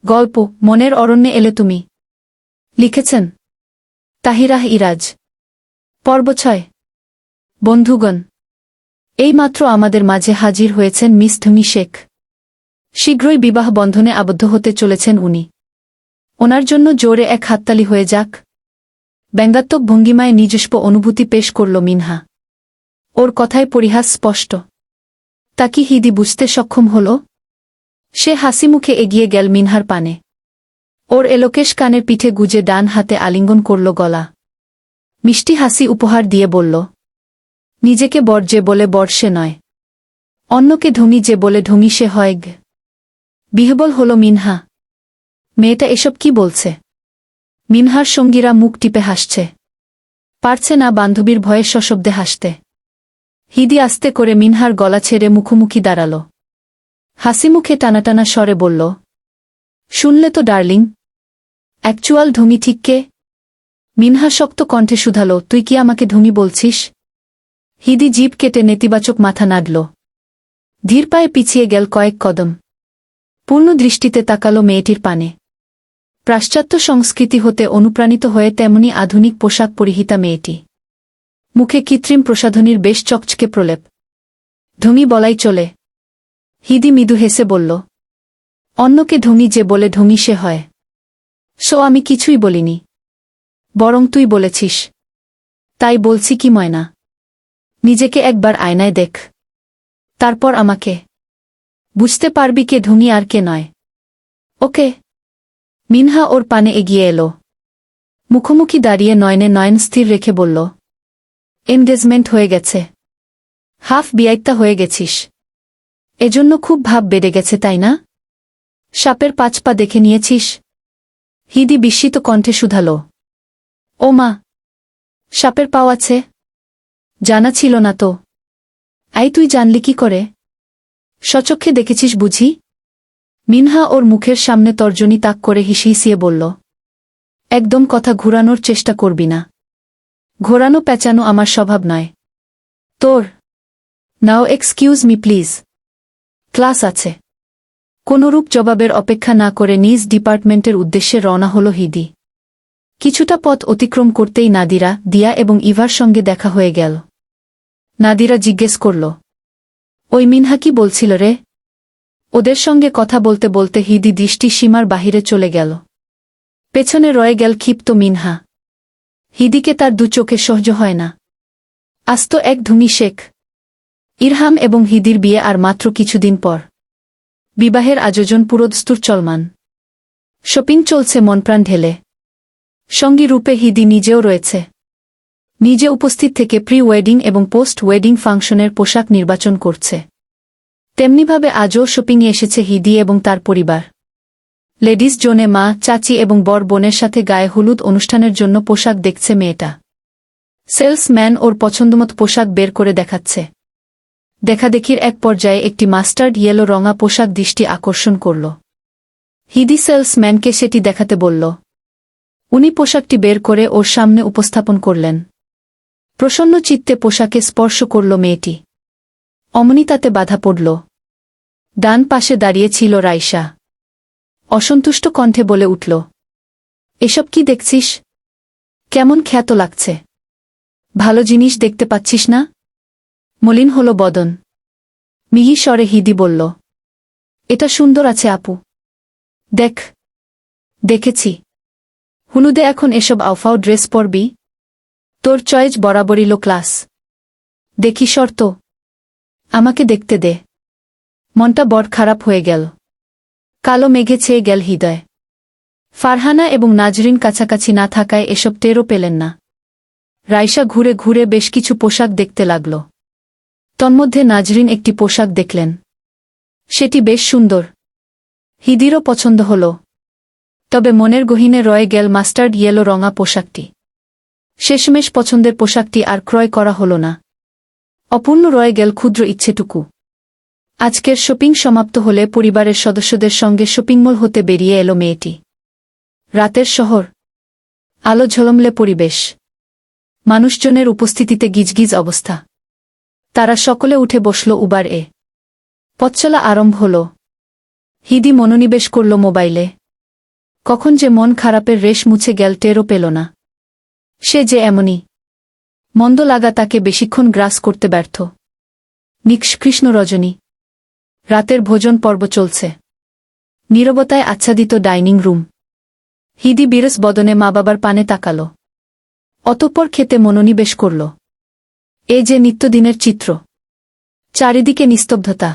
গল্প মনের অরণ্যে এলে তুমি। লিখেছেন তাহিরাহ ইরাজ। পর্ব 6। বন্ধুগণ, এইমাত্র আমাদের মাঝে হাজির হয়েছেন মিস ধুমি শেখ। শীঘ্রই বিবাহ বন্ধনে আবদ্ধ হতে চলেছেন উনি। ওনার জন্য জোরে এক হাততালি হয়ে যাক। ব্যঙ্গাত্মক ভঙ্গিমায় নিজস্ব অনুভূতি পেশ করল মিনহা। ওর কথায় পরিহাস স্পষ্ট। তা কি হিদি বুঝতে সক্ষম হল? সে হাসিমুখে এগিয়ে গেল মিনহার পানে। ওর এলোকেশ কানের পিঠে গুজে ডান হাতে আলিঙ্গন করল গলা। মিষ্টি হাসি উপহার দিয়ে বলল, নিজেকে বর যে বলে বর সে নয়, অন্যকে ধুমি যে বলে ধুমি সে হয়। বিহ্বল হল মিনহা। মেয়েটা এসব কি বলছে? মিনহার সঙ্গীরা মুখ টিপে হাসছে। পারছে না বান্ধবীর ভয়ে সশব্দে হাসতে। হিদি আস্তে করে মিনহার গলা ছেড়ে মুখোমুখি দাঁড়াল। হাসিমুখে টানাটানা স্বরে বলল, শুনলে তো ডার্লিং, অ্যাকচুয়াল ধুমি ঠিক কে? মিনহা শক্ত কণ্ঠে শুধালো, তুই কি আমাকে ধুমি বলছিস? হিদি জিভ কেটে নেতিবাচক মাথা নাড়ল। ধীর পায়ে পিছিয়ে গেল কয়েক কদম। পূর্ণ দৃষ্টিতে তাকালো মেয়েটির পানে। পাশ্চাত্য সংস্কৃতি হতে অনুপ্রাণিত হয়ে তেমনি আধুনিক পোশাক পরিহিতা মেয়েটি। মুখে কৃত্রিম প্রসাধনীর বেশ চকচকে প্রলেপ। ধুমি বলাই চলে। হিদি মৃদু হেসে বলল, অন্যকে ধুমি যে বলে ধুমি সে হয়। সো আমি কিছুই বলিনি, বরং তুই বলেছিস। তাই বলছি কি ময়না, নিজেকে একবার আয়নায় দেখ, তারপর আমাকে বুঝতে পারবি কে ধুমি আর কে নয়। ওকে? মিনহা ওর পানে এগিয়ে এলো। মুখোমুখি দাঁড়িয়ে নয়নে নয়ন স্থির রেখে বলল, এনগেজমেন্ট হয়ে গেছে। হাফ বিয়াইত্তা হয়ে গেছিস, এজন্য খুব ভাব বেড়ে গেছে তাই না? সাপের 5 পা দেখে নিয়েছিস? হিদি বিস্মিত কণ্ঠে শুধালো, ও মা, সাপের পাও আছে? জানা ছিল না তো। তুই জানলি কি করে? সচক্ষে দেখেছিস বুঝি? মিনহা ওর মুখের সামনে তর্জনী তাক করে হিসিয়ে বলল, একদম কথা ঘুরানোর চেষ্টা করবি না। ঘোরানো পেঁচানো আমার স্বভাব নয়। তোর? নাও এক্সকিউজ মি প্লিজ, ক্লাস আছে। কোনরূপ জবাবের অপেক্ষা না করে নিজ ডিপার্টমেন্টের উদ্দেশ্যে রওনা হল হিদি। কিছুটা পথ অতিক্রম করতেই নাদিরা, দিয়া এবং ইভার সঙ্গে দেখা হয়ে গেল। নাদিরা জিজ্ঞেস করল, ওই মিনহা কি বলছিল রে? ওদের সঙ্গে কথা বলতে বলতে হিদি দৃষ্টি সীমার বাহিরে চলে গেল। পেছনে রয়ে গেল ক্ষিপ্ত মিনহা। হিদিকে তার দু চোখে সহ্য হয় না। আস্ত এক ধুমি শেখ। ইরহাম এবং হিদির বিয়ে আর মাত্র কিছুদিন পর। বিবাহের আয়োজন পুরোদস্তুর চলমান। শপিং চলছে মনপ্রাণ ঢেলে। সঙ্গী রূপে হিদি নিজেও রয়েছে। নিজে উপস্থিত থেকে প্রি ওয়েডিং এবং পোস্ট ওয়েডিং ফাংশনের পোশাক নির্বাচন করছে। তেমনিভাবে আজও শপিংয়ে এসেছে হিদি এবং তার পরিবার। লেডিস জোনে মা, চাচি এবং বর বোনের সাথে গায়ে হলুদ অনুষ্ঠানের জন্য পোশাক দেখছে মেয়েটা। সেলসম্যান ওর পছন্দমতো পোশাক বের করে দেখাচ্ছে। দেখাদেখির এক পর্যায়ে একটি মাস্টার্ড ইয়েলো রঙা পোশাক দৃষ্টি আকর্ষণ করল। হিদি সেলসম্যানকে সেটি দেখাতে বলল। উনি পোশাকটি বের করে ওর সামনে উপস্থাপন করলেন। প্রসন্ন চিত্তে পোশাকে স্পর্শ করল মেয়েটি। অমনি তাতে বাধা পড়ল। ডান পাশে দাঁড়িয়ে ছিল রাইসা। অসন্তুষ্ট কণ্ঠে বলে উঠল, এসব কি দেখছিস? কেমন খ্যাত লাগছে। ভালো জিনিস দেখতে পাচ্ছিস না? মলিন হল বদন। মিহি স্বরে হিদি বলল, এটা সুন্দর আছে আপু। দেখ। দেখেছি। হুনুদে এখন এসব আউফাও ড্রেস পরবি? তোর চয়েস বরাবরই লো ক্লাস। দেখি শর্ত। আমাকে দেখতে দে। মনটা বড় খারাপ হয়ে গেল। কালো মেঘে ছেয়ে গেল হৃদয়। ফারহানা এবং নাজরিন কাছাকাছি না থাকায় এসব টেরও পেলেন না। রাইসা ঘুরে ঘুরে বেশ কিছু পোশাক দেখতে লাগল। তন্মধ্যে নাজরিন একটি পোশাক দেখলেন। সেটি বেশ সুন্দর। হিদিরও পছন্দ হল। তবে মনের গহীনে রয়ে গেল মাস্টার্ড ইয়েলো রঙা পোশাকটি। শেষমেশ পছন্দের পোশাকটি আর ক্রয় করা হল না। অপূর্ণ রয়ে গেল ক্ষুদ্র ইচ্ছেটুকু। আজকের শপিং সমাপ্ত হলে পরিবারের সদস্যদের সঙ্গে শপিংমল হতে বেরিয়ে এলো মেয়েটি। রাতের শহর। আলো ঝলমলে পরিবেশ। মানুষজনের উপস্থিতিতে গিজগিজ অবস্থা। তারা সকলে উঠে বসল উবার এ। পথচলা আরম্ভ হল। হিদি মনোনিবেশ করল মোবাইলে। কখন যে মন খারাপের রেশ মুছে গেল টেরও পেল না। সে যে এমনই মন্দ লাগা তাকে বেশিক্ষণ গ্রাস করতে ব্যর্থ। নিষ্কৃষ্ণ রজনী। রাতের ভোজন পর্ব চলছে। নীরবতায় আচ্ছাদিত ডাইনিং রুম। হিদি বিরস বদনে মা বাবার পানে তাকাল। অতঃপর খেতে মনোনিবেশ করল। এ যে নিত্যদিনের চিত্র। চারিদিকে নিস্তব্ধতা।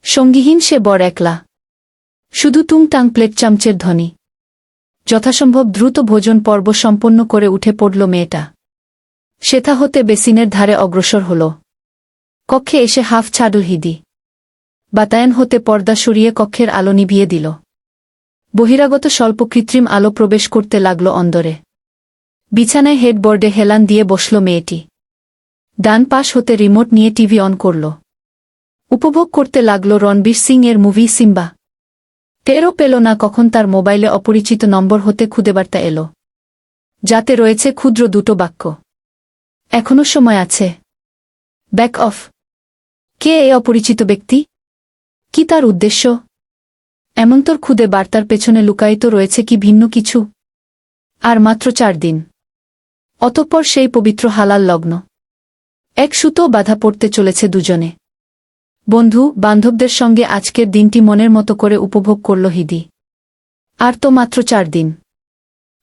সঙ্গীহীন সে বড় একলা। শুধু টুংটাং প্লেট চামচের ধ্বনি। যথাসম্ভব দ্রুত ভোজন পর্ব সম্পন্ন করে উঠে পড়ল মেয়েটা। সেথা হতে বেসিনের ধারে অগ্রসর হল। কক্ষে এসে হাফ ছাড়ল হিদি। বাতায়ন হতে পর্দা সরিয়ে কক্ষের আলো নিভিয়ে দিল। বহিরাগত স্বল্প কৃত্রিম আলো প্রবেশ করতে লাগল অন্দরে। বিছানায় হেডবোর্ডে হেলান দিয়ে বসল মেয়েটি। ডান পাশ হতে রিমোট নিয়ে টিভি অন করল। উপভোগ করতে লাগল রণবীর সিং এর মুভি সিম্বা। টেরও পেল না কখন তার মোবাইলে অপরিচিত নম্বর হতে খুদেবার্তা এল, যাতে রয়েছে ক্ষুদ্র দুটো বাক্য। এখনো সময় আছে। Back of. কে এই অপরিচিত ব্যক্তি? কি তার উদ্দেশ্য? এমনতর ক্ষুদে বার্তার পেছনে লুকায়িত রয়েছে কি ভিন্ন কিছু? আর মাত্র 4 দিন। অতঃপর সেই পবিত্র হালাল লগ্ন। এক সুতো বাধা পড়তে চলেছে দুজনে। বন্ধু বান্ধবদের সঙ্গে আজকের দিনটি মনের মতো করে উপভোগ করল হিদি। আর তো মাত্র 4 দিন।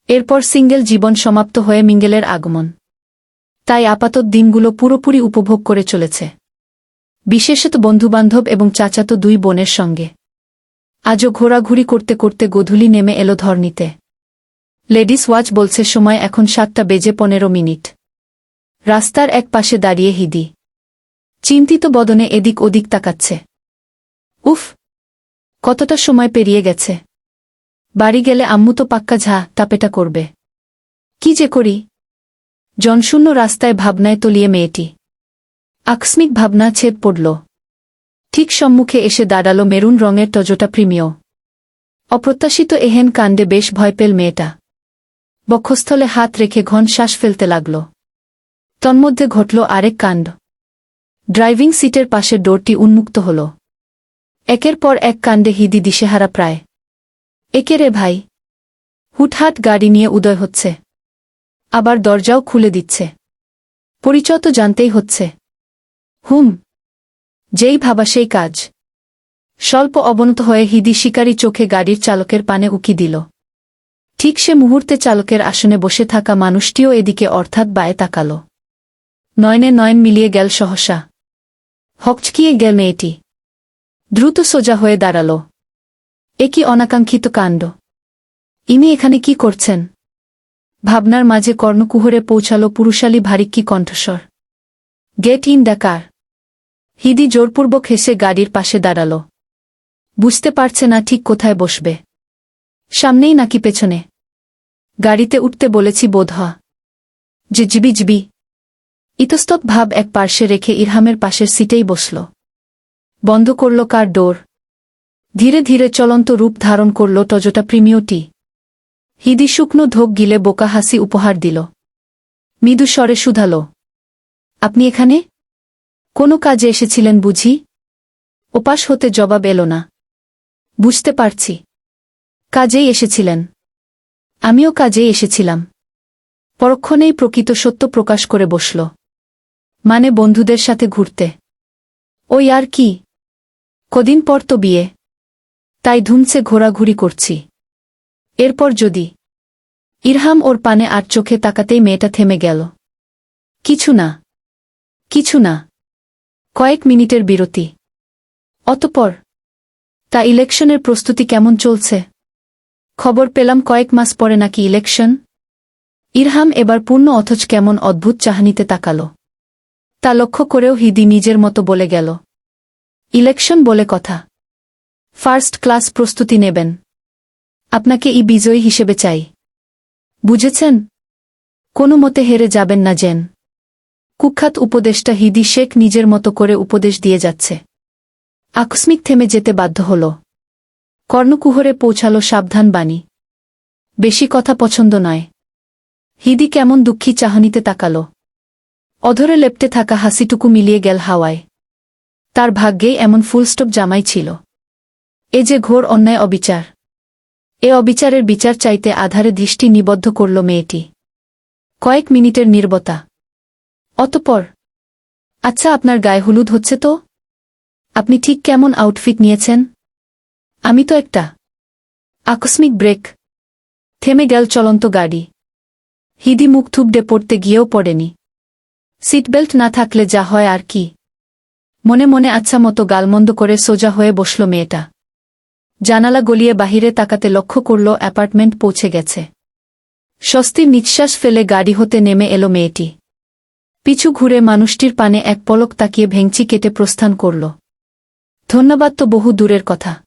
এরপর সিঙ্গেল জীবন সমাপ্ত হয়ে মিঙ্গেলের আগমন। তাই আপাতত দিনগুলো পুরোপুরি উপভোগ করে চলেছে, বিশেষত বন্ধুবান্ধব এবং চাচাতো 2 বোনের সঙ্গে। আজও ঘোরাঘুরি করতে করতে গোধূলি নেমে এলো ধরণীতে। লেডিস ওয়াচ বলছে সময় এখন 7:15। রাস্তার এক পাশে দাঁড়িয়ে হিদি চিন্তিত বদনে এদিক ওদিক তাকাচ্ছে। উফ, কতটা সময় পেরিয়ে গেছে। বাড়ি গেলে আম্মু তো পাক্কা তাপেটা করবে। কি যে করি। জনশূন্য রাস্তায় ভাবনায় তলিয়ে মেয়েটি। আকস্মিক ভাবনা ছেদ পড়ল। ঠিক সম্মুখে এসে দাঁড়ালো মেরুন রঙের টয়োটা প্রিমিও। অপ্রত্যাশিত এহেন কাণ্ডে বেশ ভয় পেল মেয়েটা। বক্ষস্থলে হাত রেখে ঘন শ্বাস ফেলতে লাগল। তন্মধ্যে ঘটল আরেক কাণ্ড। ড্রাইভিং সিটের পাশের ডোরটি উন্মুক্ত হল। একের পর এক কাণ্ডে হিদি দিশেহারা প্রায়। একে রে ভাই। হুটহাট গাড়ি নিয়ে উদয় হচ্ছে। আবার দরজাও খুলে দিচ্ছে। পরিচয় তো জানতেই হচ্ছে। যেই ভাবা সেই কাজ। স্বল্প অবনত হয়ে হিদি শিকারী চোখে গাড়ির চালকের পানে উকি দিল। ঠিক সে মুহূর্তে চালকের আসনে বসে থাকা মানুষটিও এদিকে অর্থাৎ বায়ে তাকাল। নয়নে নয়ন মিলিয়ে গেল সহসা। হকচকিয়ে গেল মেয়েটি। দ্রুত সোজা হয়ে দাঁড়াল। এ কি অনাকাঙ্ক্ষিত কাণ্ড। ইনি এখানে কি করছেন? ভাবনার মাঝে কর্ণকুহরে পৌঁছাল পুরুষালী ভারিক্কি কণ্ঠস্বর। Get in the car. হিদি জোরপূর্বক হেসে গাড়ির পাশে দাঁড়াল। বুঝতে পারছে না ঠিক কোথায় বসবে, সামনেই নাকি পেছনে। গাড়িতে উঠতে বলেছি বোধ হয়। যে জিবি ইতস্তত ভাব এক পার্শ্বে রেখে ইরহামের পাশের সিটেই বসল। বন্ধ করল কার ডোর। ধীরে ধীরে চলন্ত রূপ ধারণ করল টয়োটা প্রিমিওটি। হিদি শুকনো ঢোক গিলে বোকা হাসি উপহার দিল। মৃদু স্বরে শুধাল, আপনি এখানে? কোনো কাজে এসেছিলেন বুঝি? ওপাশ হতে জবাব এল না। বুঝতে পারছি। কাজেই এসেছিলেন। আমিও কাজেই এসেছিলাম। পরক্ষণেই প্রকৃত সত্য প্রকাশ করে বসল। মানে বন্ধুদের সাথে ঘুরতে। ওই আর কি, কদিন পর তো বিয়ে, তাই ধুমছে ঘোরাঘুরি করছি। এরপর যদি। ইরহাম ওর পানে আর চোখে তাকাতেই মেয়েটা থেমে গেল। কিছু না। কয়েক মিনিটের বিরতি। অতঃপর, তা ইলেকশনের প্রস্তুতি কেমন চলছে? খবর পেলাম কয়েক মাস পরে নাকি ইলেকশন। ইরহাম এবার পূর্ণ অথচ কেমন অদ্ভুত চাহনিতে তাকাল। তা লক্ষ্য করেও হিদি নিজের মতো বলে গেল, ইলেকশন বলে কথা। ফার্স্ট ক্লাস প্রস্তুতি নেবেন। আপনাকে বিজয়ী হিসেবে চাই। বুঝেছেন? কোনো মতে হেরে যাবেন না যেন। কুখ্যাত উপদেষ্টা হিদি শেখ নিজের মতো করে উপদেশ দিয়ে যাচ্ছে। আকস্মিক থেমে যেতে বাধ্য হল। কর্ণকুহরে পৌঁছাল সাবধান বাণী। বেশি কথা পছন্দ নয়। হিদি কেমন দুঃখী চাহনিতে তাকাল। অধরে লেপ্টে থাকা হাসিটুকু মিলিয়ে গেল হাওয়ায়। তার ভাগ্যেই এমন ফুলস্টপ জামাই ছিল। এ যে ঘোর অন্যায় অবিচার। এ অবিচারের বিচার চাইতে আধারে দৃষ্টি নিবদ্ধ করল মেয়েটি। কয়েক মিনিটের নীরবতা। অতঃপর, আচ্ছা, আপনার গায়ে হলুদ হচ্ছে তো? আপনি ঠিক কেমন আউটফিট নিয়েছেন? আমি তো একটা। আকস্মিক ব্রেক। থেমে গেল চলন্ত গাড়ি। হিদি মুখ থুবড়ে পড়তে গিয়েও পড়েনি। সিটবেল্ট না থাকলে যা হয় আর কি। মনে মনে আচ্ছা মতো গালমন্দ করে সোজা হয়ে বসল মেয়েটা। জানালা গলিয়ে বাহিরে তাকাতে লক্ষ্য করল অ্যাপার্টমেন্ট পৌঁছে গেছে। স্বস্তির নিঃশ্বাস ফেলে গাড়ি হতে নেমে এলো মেয়েটি। পিছু ঘুরে মানুষটির পানে এক পলক তাকিয়ে ভেঙচি কেটে প্রস্থান করল। ধন্যবাদ তো বহু দূরের কথা।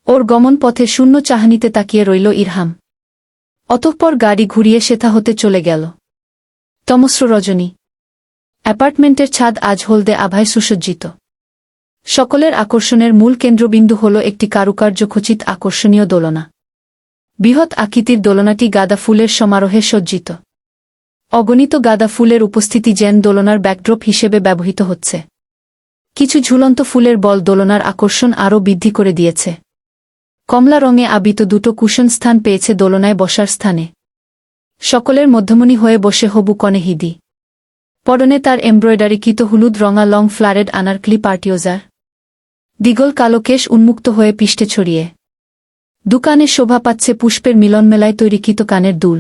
ওর গমন পথে শূন্য চাহনিতে তাকিয়ে রইল ইরহাম। অতঃপর গাড়ি ঘুরিয়ে সেথা হতে চলে গেল। তমস্র রজনী। অ্যাপার্টমেন্টের ছাদ আজ হলদে আভায় সুসজ্জিত। সকলের আকর্ষণের মূল কেন্দ্রবিন্দু হল একটি কারুকার্যখচিত আকর্ষণীয় দোলনা। বৃহৎ আকৃতির দোলনাটি গাঁদা ফুলের সমারোহে সজ্জিত। অগণিত গাঁদা ফুলের উপস্থিতি যেন দোলনার ব্যাকড্রপ হিসেবে ব্যবহৃত হচ্ছে। কিছু ঝুলন্ত ফুলের বল দোলনার আকর্ষণ আরও বৃদ্ধি করে দিয়েছে। কমলা রঙে আবৃত দুটো কুশন স্থান পেয়েছে দোলনায় বসার স্থানে। সকলের মধ্যমণি হয়ে বসে হবু কনে হিদি। পরনে তার এমব্রয়ডারিকৃত হলুদ রঙা লং ফ্লারেড আনারকলি পার্টিওজার। দিগল কালো কেশ উন্মুক্ত হয়ে পিষ্টে ছড়িয়ে। দুকানে শোভা পাচ্ছে পুষ্পের মিলনমেলায় তৈরিকৃত কানের দুল।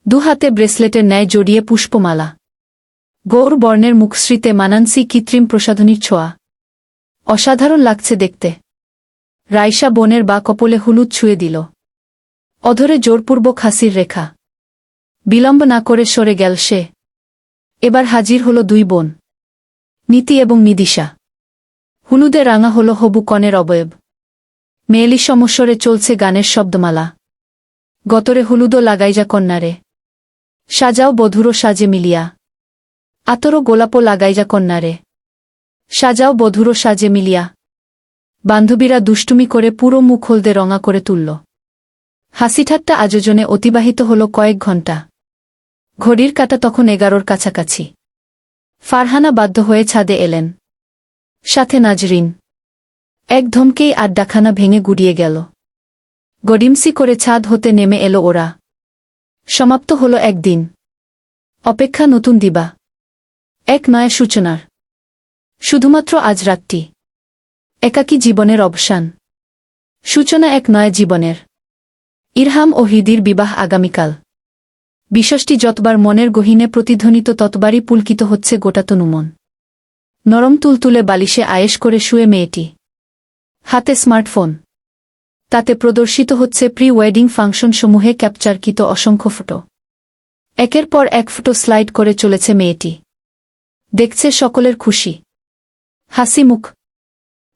দুহাতে ব্রেসলেটের ন্যায় জড়িয়ে পুষ্পমালা। গৌর বর্ণের মুখশ্রীতে মানানসি কৃত্রিম প্রসাধনীর ছোঁয়া। অসাধারণ লাগছে দেখতে। রাইসা বোনের বা কপলে হলুদ ছুঁয়ে দিল। অধরে জোরপূর্বক হাসির রেখা। বিলম্ব না করে সরে গেল সে। এবার হাজির হল দুই বোন, নীতি এবং নিদিশা। হলুদে রাঙা হল হবু কনের অবয়ব। মেয়েলি সমস্বরে চলছে গানের শব্দমালা। গতরে হলুদও লাগাইজা কন্যারে। সাজাও বধুরো সাজে মিলিয়া। আতরো গোলাপও লাগাইজা কন্যারে। সাজাও বধুরো সাজে মিলিয়া। বান্ধবীরা দুষ্টুমি করে পুরো মুখ হলদে রঙা করে তুলল। হাসিঠাট্টা আয়োজনে অতিবাহিত হল কয়েক ঘণ্টা। ঘড়ির কাঁটা তখন 11টার কাছাকাছি। ফারহানা বাধ্য হয়ে ছাদে এলেন। সাথে নাজরিন। এক ধমকেই আড্ডাখানা ভেঙে গুড়িয়ে গেল। গডিমসি করে ছাদ হতে নেমে এলো ওরা। সমাপ্ত হল একদিন। অপেক্ষা নতুন দিবা। এক নয়া সূচনার। শুধুমাত্র আজ রাতটি। একাকী জীবনের অবসান। সূচনা এক নয়া জীবনের। ইরহাম ও হিদির বিবাহ আগামীকাল। বিষয়টি যতবার মনের গহীনে প্রতিধ্বনিত ততবারই পুলকিত হচ্ছে গোটা তনুমন। নরম তুলতুলে বালিশে আয়েশ করে শুয়ে মেয়েটি। হাতে স্মার্টফোন। তাতে প্রদর্শিত হচ্ছে প্রি ওয়েডিং ফাংশনসমূহে ক্যাপচারকৃত অসংখ্য ফটো। একের পর এক ফটো স্লাইড করে চলেছে মেয়েটি। দেখছে সকলের খুশি হাসি মুখ।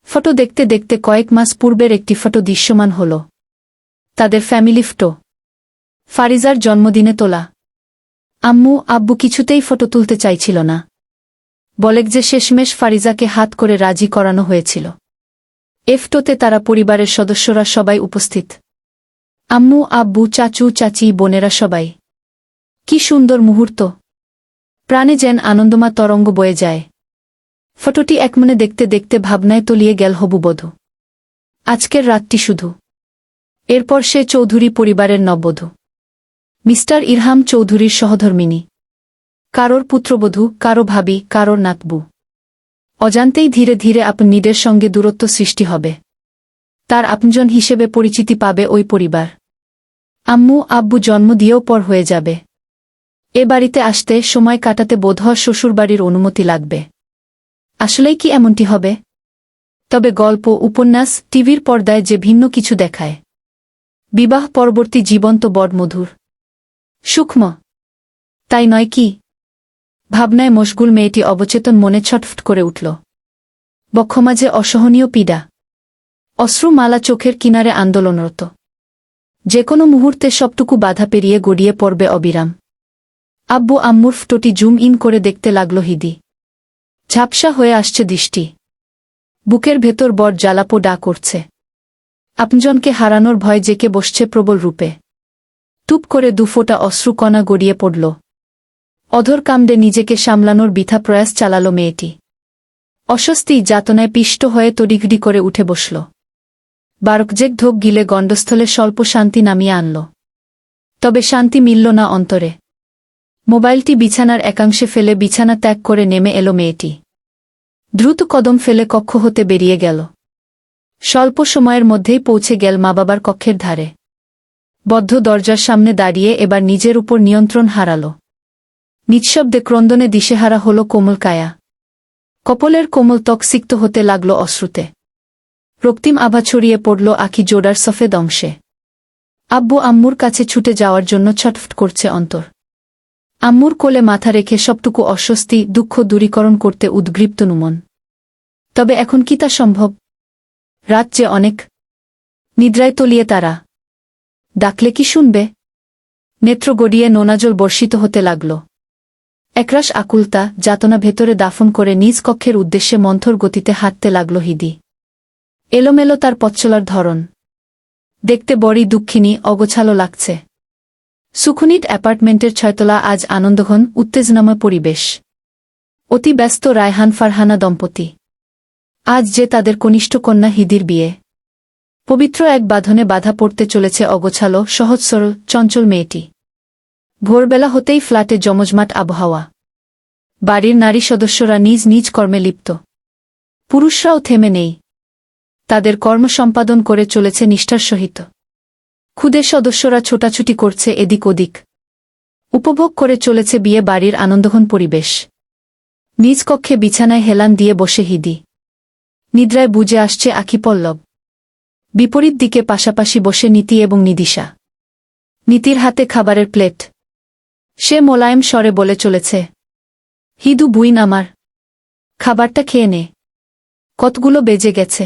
ফটো দেখতে দেখতে কয়েক মাস পূর্বের একটি ফটো দৃশ্যমান হল। তাদের ফ্যামিলি ফটো। ফারিজার জন্মদিনে তোলা। আম্মু আব্বু কিছুতেই ফটো তুলতে চাইছিল না। বলেক যে শেষমেশ ফারিজাকে হাত করে রাজি করানো হয়েছিল। এ ফটোতে তারা পরিবারের সদস্যরা সবাই উপস্থিত। আম্মু আব্বু চাচু চাচি বোনেরা সবাই। কি সুন্দর মুহূর্ত। প্রাণে যেন আনন্দমা তরঙ্গ বয়ে যায়। ফটোটি একমনে দেখতে দেখতে ভাবনায় তলিয়ে গেল হবুবধূ। আজকের রাতটি শুধু। এরপর সে চৌধুরী পরিবারের নববধূ। মিস্টার ইরহাম চৌধুরীর সহধর্মিণী। কারোর পুত্রবধূ, কারো ভাবি, কারোর নাতবু। অজান্তেই ধীরে ধীরে আপনদের সঙ্গে দূরত্ব সৃষ্টি হবে। তার আপনজন হিসেবে পরিচিতি পাবে ওই পরিবার। আম্মু আব্বু জন্ম দিয়েও পর হয়ে যাবে। এ বাড়িতে আসতে, সময় কাটাতে বোধহয় শ্বশুরবাড়ির অনুমতি লাগবে। আসলেই কি এমনটি হবে? তবে গল্প, উপন্যাস, টিভির পর্দায় যে ভিন্ন কিছু দেখায়। বিবাহ পরবর্তী জীবন্ত বড়মধুর, সূক্ষ্ম, তাই নয় কি? ভাবনায় মশগুল মেয়েটি অবচেতন মনে ছটফট করে উঠল। বক্ষমাঝে অসহনীয় পীড়া। অশ্রুমালা চোখের কিনারে আন্দোলনরত। যে কোনো মুহূর্তে সবটুকু বাধা পেরিয়ে গড়িয়ে পড়বে অবিরাম। আব্বু আম্মুর ফটোটি জুম ইন করে দেখতে লাগল হিদি। ঝাপসা হয়ে আসছে দৃষ্টি। বুকের ভেতর বড় জ্বালাপো ডা করছে। আপনজনকে হারানোর ভয় জেকে বসছে প্রবল রূপে। টুপ করে দুফোঁটা অশ্রুকণা গড়িয়ে পড়ল। অধর কামড়ে নিজেকে সামলানোর বৃথা প্রয়াস চালাল মেয়েটি। অস্বস্তি যাতনায় পিষ্ট হয়ে তড়িঘড়ি করে উঠে বসল। বারকজেক ঢোক গিলে গণ্ডস্থলে স্বল্প শান্তি নামিয়ে আনল। তবে শান্তি মিলল না অন্তরে। মোবাইলটি বিছানার একাংশে ফেলে বিছানা ত্যাগ করে নেমে এলো মেয়েটি। দ্রুত কদম ফেলে কক্ষ হতে বেরিয়ে গেল। স্বল্প সময়ের মধ্যেই পৌঁছে গেল মা বাবার কক্ষের ধারে। বদ্ধ দরজার সামনে দাঁড়িয়ে এবার নিজের উপর নিয়ন্ত্রণ হারাল। নিঃশব্দে ক্রন্দনে দিশেহারা হল কোমল কায়া। কপলের কোমল ত্বক সিক্ত হতে লাগল অশ্রুতে। রক্তিম আভা ছড়িয়ে পড়ল আঁখি জোড়ার সফেদ অংশে। আব্বু আম্মুর কাছে ছুটে যাওয়ার জন্য ছটফট করছে অন্তর। আম্মুর কোলে মাথা রেখে সবটুকু অস্বস্তি দুঃখ দূরীকরণ করতে উদ্গ্রীপ্ত নুমন। তবে এখন কি তা সম্ভব? রাত যে অনেক। নিদ্রায় তলিয়ে তারা। ডাকলে কি শুনবে? নেত্র গড়িয়ে নোনাজল বর্ষিত হতে লাগল। একরাশ আকুলতা যাতনা ভেতরে দাফন করে নিজ কক্ষের উদ্দেশ্যে মন্থর গতিতে হাঁটতে লাগল হিদি। এলোমেলো তার পথচলার ধরন। দেখতে বড়ই দুঃখিনী, অগোছালো লাগছে। সুখনিট অ্যাপার্টমেন্টের 6 তলা আজ আনন্দঘন উত্তেজনাময় পরিবেশ। অতি ব্যস্ত রায়হান ফারহানা দম্পতি। আজ যে তাদের কনিষ্ঠ কন্যা হিদির বিয়ে। পবিত্র এক বাঁধনে বাধা পড়তে চলেছে অগোছালো সহজ সরল চঞ্চল মেয়েটি। ভোরবেলা হতেই ফ্ল্যাটে জমজমাট আবহাওয়া। বাড়ির নারী সদস্যরা নিজ নিজ কর্মে লিপ্ত। পুরুষরাও থেমে নেই। তাদের কর্ম সম্পাদন করে চলেছে নিষ্ঠার সহিত। ক্ষুদে সদস্যরা ছোটাছুটি করছে এদিক ওদিক। উপভোগ করে চলেছে বিয়ে বাড়ির আনন্দঘন পরিবেশ। নিজ কক্ষে বিছানায় হেলান দিয়ে বসে হিদি। নিদ্রায় বুঝে আসছে আঁখি পল্লব। বিপরীত দিকে পাশাপাশি বসে নীতি এবং নিদিশা। নীতির হাতে খাবারের প্লেট। সে মোলায়েম স্বরে বলে চলেছে, হিদু বুইন আমার, খাবারটা খেয়ে নে। কতগুলো বেজে গেছে।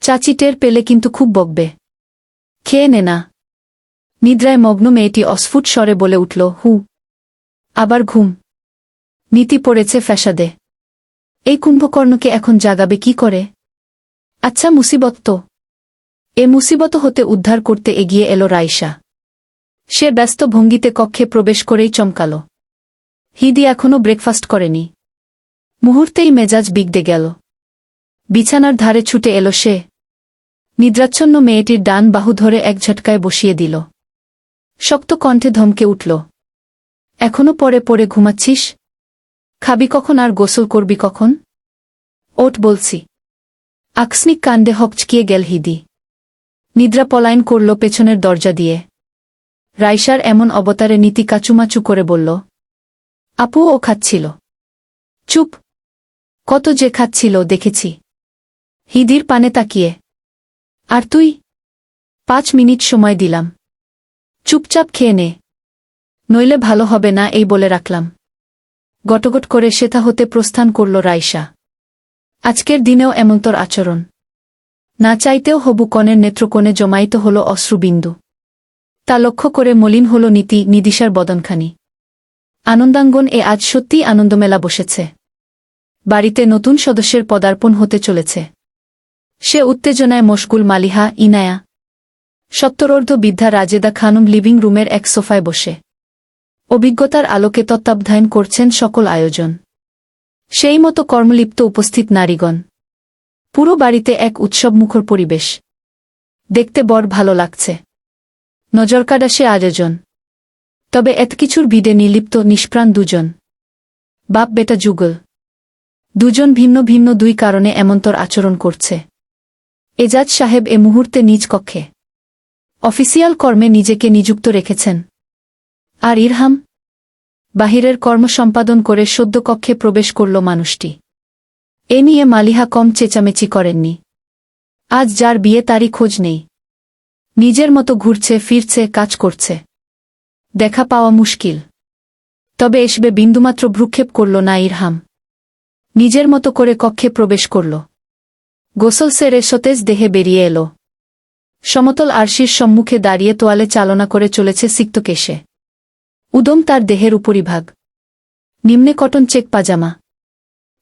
চাচি টের পেলে কিন্তু খুব বকবে। খেয়ে নে না। নিদ্রায় মগ্ন মেয়েটি অস্ফুট স্বরে বলে উঠল, হু। আবার ঘুম। নীতি পড়েছে ফ্যাসাদে। এই কুম্ভকর্ণকে এখন জাগাবে কি করে? আচ্ছা মুসিবত তো। এ মুসিবত হতে উদ্ধার করতে এগিয়ে এলো রাইসা। সে ব্যস্ত ভঙ্গিতে কক্ষে প্রবেশ করেই চমকাল। হিদি এখনও ব্রেকফাস্ট করেনি। মুহূর্তেই মেজাজ বিগড়ে গেল। বিছানার ধারে ছুটে এলো সে। নিদ্রাচ্ছন্ন মেয়েটির ডান বাহু ধরে এক ঝটকায় বসিয়ে দিল। শক্ত কণ্ঠে ধমকে উঠল, এখনো পড়ে পড়ে ঘুমাচ্ছিস? খাবি কখন আর গোসল করবি কখন? ওঠ বলছি। আকস্মিক কাণ্ডে হকচকিয়ে গেল হিদি। নিদ্রা পলায়ন করল পেছনের দরজা দিয়ে। রাইসার এমন অবতারে নীতি কাচুমাচু করে বলল, আপু ও খাচ্ছিল। চুপ। কত যে খাচ্ছিল দেখেছি। হিদির পানে তাকিয়ে। আর তুই? 5 মিনিট সময় দিলাম। চুপচাপ খেয়ে নে, নইলে ভালো হবে না এই বলে রাখলাম। গটগট করে সেথা হতে প্রস্থান করল রাইসা। আজকের দিনেও এমন তোর আচরণ। না চাইতেও হবু কনের নেত্রকোণে জমায়িত হল অশ্রুবিন্দু। তা লক্ষ্য করে মলিন হল নীতি নিদিশার বদনখানি। আনন্দাঙ্গন এ আজ সত্যিই আনন্দমেলা বসেছে। বাড়িতে নতুন সদস্যের পদার্পণ হতে চলেছে। সে উত্তেজনায় মশগুল মালিহা ইনায়া। সত্তরর্ধ বৃদ্ধা রাজেদা খানুম লিভিং রুমের এক সোফায় বসে অভিজ্ঞতার আলোকে তত্ত্বাবধান করছেন সকল আয়োজন। সেই মতো কর্মলিপ্ত উপস্থিত নারীগণ। পুরো বাড়িতে এক উৎসবমুখর পরিবেশ। দেখতে বড় ভালো লাগছে। নজরকাড়া সে আয়োজন। তবে এত কিছুর ভিড়ে নির্লিপ্ত নিষ্প্রাণ দুজন। বাপ বেটা যুগল। দুজন ভিন্ন ভিন্ন দুই কারণে এমন্তর আচরণ করছে। এজাজ সাহেব এ মুহূর্তে নিজ কক্ষে অফিসিয়াল কর্মে নিজেকে নিযুক্ত রেখেছেন। আর ইরহাম বাহিরের কর্ম সম্পাদন করে সদ্য কক্ষে প্রবেশ করল মানুষটি। এ নিয়ে মালিহা কম চেঁচামেচি করেননি। আজ যার বিয়ে তারই খোঁজ নেই। নিজের মতো ঘুরছে ফিরছে কাজ করছে। দেখা পাওয়া মুশকিল। তবে এসবে বিন্দুমাত্র ভ্রুক্ষেপ করল না ইরহাম। নিজের মতো করে কক্ষে প্রবেশ করল। গোসল সেরে সতেজ দেহে বেরিয়ে এলো। সমতল আরশির সম্মুখে দাঁড়িয়ে তোয়ালে চালনা করে চলেছে সিক্ত কেশে। উদম তার দেহের উপরিভাগ। নিম্নে কটন চেক পাজামা।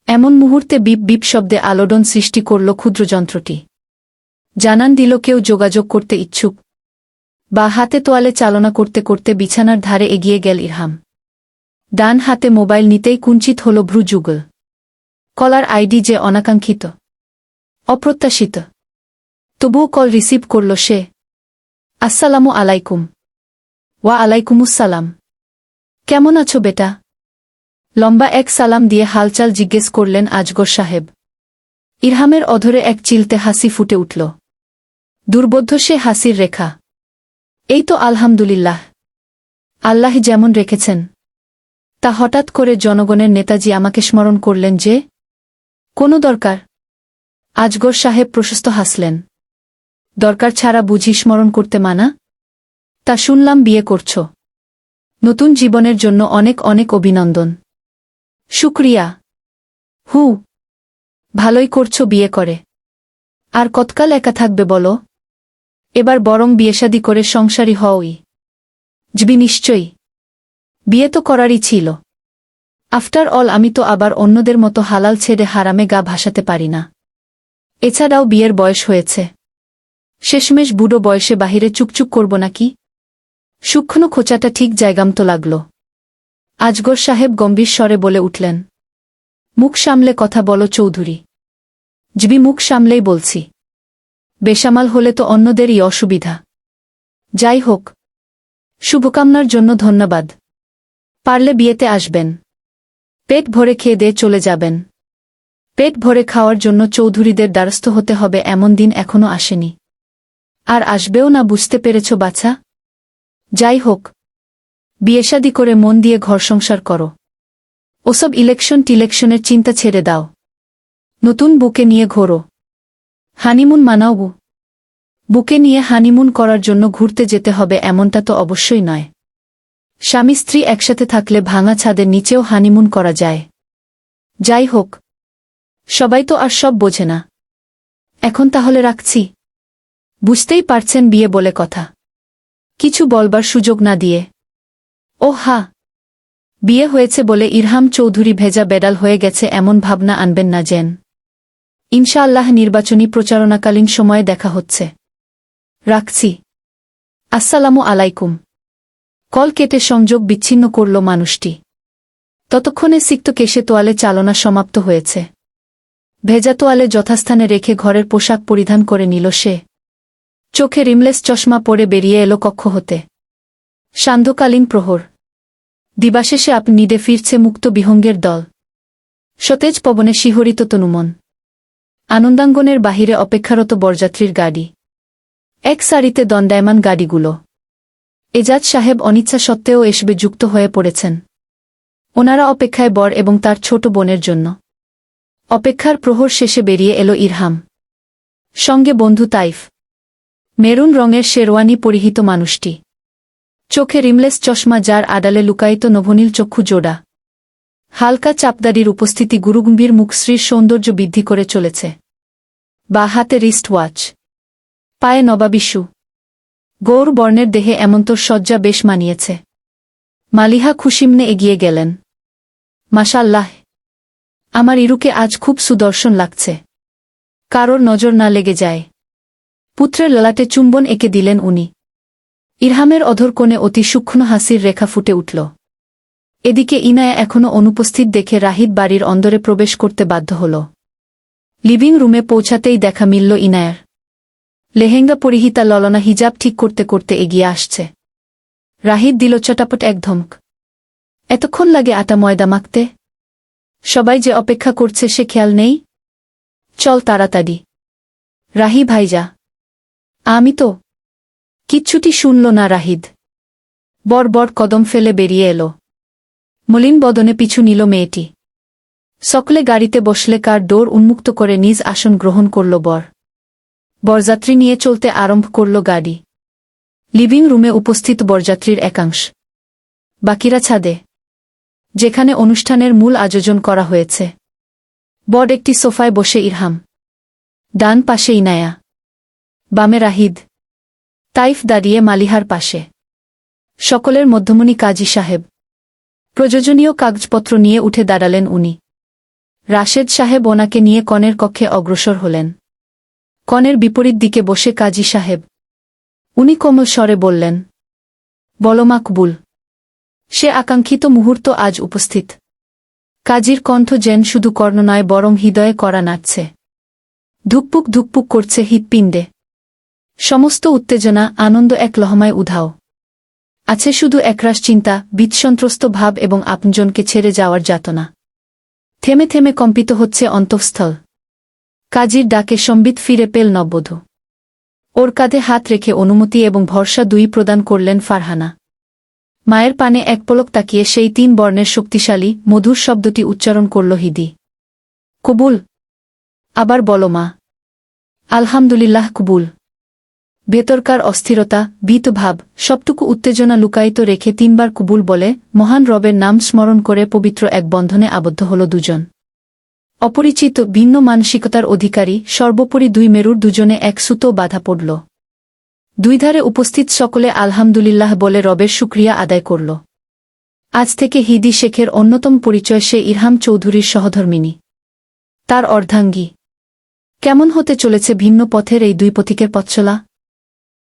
এমন মুহূর্তে বিপ বিপ শব্দে আলোড়ন সৃষ্টি করল ক্ষুদ্র যন্ত্রটি। জানান দিল কেউ যোগাযোগ করতে ইচ্ছুক। বা হাতে তোয়ালে চালনা করতে করতে বিছানার ধারে এগিয়ে গেল ইরহাম। ডান হাতে মোবাইল নিতেই কুঞ্চিত হল ভ্রু যুগল। কলার আইডি যে অনাকাঙ্ক্ষিত, অপ্রত্যাশিত। তবুও কল রিসিভ করল সে। আসসালামু আলাইকুম। ওয়া আলাইকুমুসসালাম। কেমন আছো বেটা? লম্বা এক সালাম দিয়ে হালচাল জিজ্ঞেস করলেন আজগর সাহেব। ইরহামের অধরে এক চিলতে হাসি ফুটে উঠল। দুর্বোধ্য সে হাসির রেখা। এই তো আলহামদুলিল্লাহ। আল্লাহ যেমন রেখেছেন। তা হঠাৎ করে জনগণের নেতাজি আমাকে স্মরণ করলেন যে? কোনো দরকার? আজগর সাহেব প্রশস্ত হাসলেন। দরকার ছাড়া বুঝি স্মরণ করতে মানা? তা শুনলাম বিয়ে করছ। নতুন জীবনের জন্য অনেক অনেক অভিনন্দন। শুকরিয়া। হু, ভালোই করছো বিয়ে করে। আর কতকাল একা থাকবে বলো? এবার বরং বিয়েশাদি করে সংসারী হওই। জবি নিশ্চয়ই। বিয়ে তো করারই ছিল। আফটার অল আমি তো আবার অন্যদের মতো হালাল ছেড়ে হারামে গা ভাসাতে পারি না। এছাড়াও বিয়ের বয়স হয়েছে। শেষমেশ বুড়ো বয়সে বাহিরে চুকচুক করব নাকি? সূক্ষ্ম খোঁচাটা ঠিক জায়গামতো লাগল। আজগর সাহেব গম্ভীর স্বরে বলে উঠলেন। মুখ সামলে কথা বলো চৌধুরী। জবি মুখ সামলেই বলছি। বেসামাল হলে তো অন্যদেরই অসুবিধা। যাই হোক, শুভকামনার জন্য ধন্যবাদ। পারলে বিয়েতে আসবেন। পেট ভরে খেয়ে দিয়ে চলে যাবেন। পেট ভরে খাওয়ার জন্য চৌধুরীদের দ্বারস্থ হতে হবে এমন দিন এখনো আসেনি। আর আসবেও না, বুঝতে পেরেছ বাছা? যাই হোক, বিয়েশাদি করে মন দিয়ে ঘর সংসার করো। ওসব টিলেকশনের চিন্তা ছেড়ে দাও। নতুন বুকে নিয়ে ঘোরো। হানিমুন মানাও। বুকে নিয়ে হানিমুন করার জন্য ঘুরতে যেতে হবে এমনটা তো অবশ্যই নয়। স্বামী স্ত্রী একসাথে থাকলে ভাঙা ছাদের নিচেও হানিমুন করা যায়। যাই হোক, সবাই তো আর সব বোঝে না। এখন তাহলে রাখছি। বুঝতেই পারছেন বিয়ে বলে কথা। কিছু বলবার সুযোগ না দিয়ে। ও হা, বিয়ে হয়েছে বলে ইরহাম চৌধুরী ভেজা বেডাল হয়ে গেছে এমন ভাবনা আনবেন না যেন। ইনশাআল্লাহ নির্বাচনী প্রচারণাকালীন সময়ে দেখা হচ্ছে। রাখছি। আসসালামু আলাইকুম। কল কেটে সংযোগ বিচ্ছিন্ন করল মানুষটি। ততক্ষণে সিক্ত কেশে তোয়ালে চালনা সমাপ্ত হয়েছে। ভেজা তোয়ালে যথাস্থানে রেখে ঘরের পোশাক পরিধান করে নিল সে। চোখে রিমলেস চশমা পরে বেরিয়ে এলো কক্ষ হতে। সান্ধ্যকালীন প্রহর। দিবাশেষে নিডে ফিরছে মুক্ত বিহঙ্গের দল। সতেজ পবনে শিহরিত তনুমন। আনন্দাঙ্গনের বাহিরে অপেক্ষারত বরযাত্রীর গাড়ি। এক সারিতে দণ্ডায়মান গাড়িগুলো। এজাজ সাহেব অনিচ্ছা সত্ত্বেও এসবে যুক্ত হয়ে পড়েছেন। ওনারা অপেক্ষায় বর এবং তার ছোট বোনের জন্য। অপেক্ষার প্রহর শেষে বেরিয়ে এলো ইরহাম। সঙ্গে বন্ধু তাইফ। মেরুন রঙের শেরওয়ানি পরিহিত মানুষটি। চোখে রিমলেস চশমা, যার আড়ালে লুকায়িত নভনীল চক্ষু জোড়া। হালকা চাপদারির উপস্থিতি গুরুগম্ভীর মুখশ্রীর সৌন্দর্য বৃদ্ধি করে চলেছে। বা হাতে রিস্ট ওয়াচ। পায়ে নবাবী শু। গৌর বর্ণের দেহে এমন্তর সজ্জা বেশ মানিয়েছে। মালিহা খুশিমনে এগিয়ে গেলেন। মাশাআল্লাহ, আমার ইরুকে আজ খুব সুদর্শন লাগছে। কারোর নজর না লেগে যায়। পুত্রের ললাটে চুম্বন এঁকে দিলেন উনি। ইরহামের অধর কোণে অতি সূক্ষ্ম হাসির রেখা ফুটে উঠল। এদিকে ইনায়া এখনো অনুপস্থিত দেখে রাহিদ বাড়ির অন্দরে প্রবেশ করতে বাধ্য হল। লিভিং রুমে পৌঁছাতেই দেখা মিলল ইনায়ার। লেহেঙ্গা পরিহিতা ললনা হিজাব ঠিক করতে করতে এগিয়ে আসছে। রাহিদ দিল চটাপট এক ধমক। এতক্ষণ লাগে আটা ময়দা মাখতে? সবাই যে অপেক্ষা করছে সে খেয়াল নেই? চল তাড়াতাড়ি। রাহি ভাইজা। আমি তো। কিচ্ছুটি শুনল না রাহিদ। বর বর কদম ফেলে বেরিয়ে এলো। মলিন বদনে পিছু নিল মেয়েটি। সকলে গাড়িতে বসলে কার ডোর উন্মুক্ত করে নিজ আসন গ্রহণ করল বর। বরযাত্রী নিয়ে চলতে আরম্ভ করল গাড়ি। লিভিং রুমে উপস্থিত বরযাত্রীর একাংশ। বাকিরা ছাদে, যেখানে অনুষ্ঠানের মূল আয়োজন করা হয়েছে। বর একটি সোফায় বসে ইরহাম। ডান পাশে ইনায়া। বামে রাহিদ। তাইফ দাঁড়িয়ে মালিহার পাশে। সকলের মধ্যমণি কাজী সাহেব। প্রয়োজনীয় কাগজপত্র নিয়ে উঠে দাঁড়ালেন উনি। রাশেদ সাহেব ওনাকে নিয়ে কনের কক্ষে অগ্রসর হলেন। কনের বিপরীত দিকে বসে কাজী সাহেব। উনি কোমল স্বরে বললেন, বলো মাকবুল। সে আকাঙ্ক্ষিত মুহূর্ত আজ উপস্থিত। কাজীর কণ্ঠ যেন শুধু কর্ণ নয় বরং হৃদয়ে করা নাচছে। ধুকপুক ধুকপুক করছে হৃৎপিণ্ডে। সমস্ত উত্তেজনা আনন্দ এক লহমায় উধাও। আছে শুধু একরাশ চিন্তা, বিৎসন্ত্রস্ত ভাব এবং আপনজনকে ছেড়ে যাওয়ার যাতনা। থেমে থেমে কম্পিত হচ্ছে অন্তঃস্থল। কাজীর ডাকে সম্বিত ফিরে পেল নববধূ। ওর কাঁধে হাত রেখে অনুমতি এবং ভরসা দুই প্রদান করলেন ফারহানা। মায়ের পানে এক পলক তাকিয়ে সেই 3 বর্ণের শক্তিশালী মধুর শব্দটি উচ্চারণ করল হিদি। কবুল। আবার বলো মা। আলহামদুলিল্লাহ কবুল। ভেতরকার অস্থিরতা, ভীতভাব, সবটুকু উত্তেজনা লুকায়িত রেখে 3 বার কবুল বলে মহান রবের নাম স্মরণ করে পবিত্র এক বন্ধনে আবদ্ধ হল দুজন। অপরিচিত, ভিন্ন মানসিকতার অধিকারী, সর্বোপরি 2 মেরুর দুজনে এক সুতো বাধা পড়ল। 2 ধারে উপস্থিত সকলে আলহামদুলিল্লাহ বলে রবের শুকরিয়া আদায় করল। আজ থেকে হিদি শেখের অন্যতম পরিচয় সে ইরহাম চৌধুরীর সহধর্মিণী, তার অর্ধাঙ্গী। কেমন হতে চলেছে ভিন্ন পথের এই 2 পথিকের পথচলা?